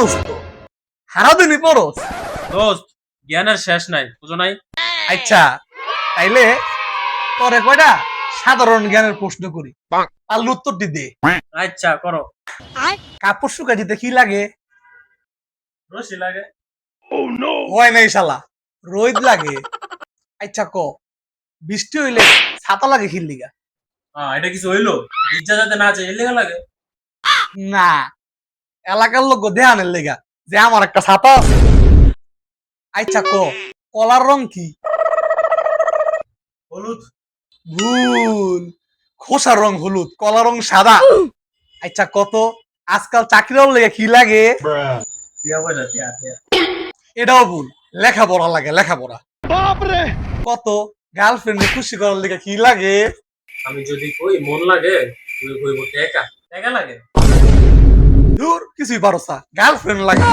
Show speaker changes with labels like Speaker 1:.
Speaker 1: পড়স তো সারাদিনই পড়স।
Speaker 2: দোস্ত জ্ঞানের শেষ নাই, বুঝো নাই?
Speaker 1: আচ্ছা তাইলে তোরে কয়টা সাধারণ জ্ঞানের প্রশ্ন করি, পারলে উত্তরটি দে।
Speaker 2: আচ্ছা করো।
Speaker 1: কাপড় শুকা দিতে কি লাগে?
Speaker 2: রশি লাগে।
Speaker 1: হয় নাই শালা, রোদ লাগে। আচ্ছা ক, বৃষ্টি হইলে ছাতা লাগে কি লিগা?
Speaker 2: এটা কিছু হইলো? ইজ্জা যাতে না চাই এর লেগে লাগে।
Speaker 1: না, এলাকার লোক দেহানের লেগা যে আমার একটা ছাতা আছে। আচ্ছা ক, কলার রং কি?
Speaker 2: হলুদ।
Speaker 1: ভুল, খোসার রং হলুদ, কলার রং সাদা। আচ্ছা কত, আজকাল চাকরির লেগে কি লাগে?
Speaker 2: টিয়া পয়সা, টিয়া টিয়া।
Speaker 1: এটাও ভুল, লেখাপড়া লাগে লেখাপড়া। কত, গার্লফ্রেন্ডে খুশি করার লেগে কি লাগে?
Speaker 2: আমি যদি কই মন লাগে, তুই কইব টেকা। টেকা লাগে।
Speaker 1: ধুর, কিছুই পারো না, গার্লফ্রেন্ড লাগে।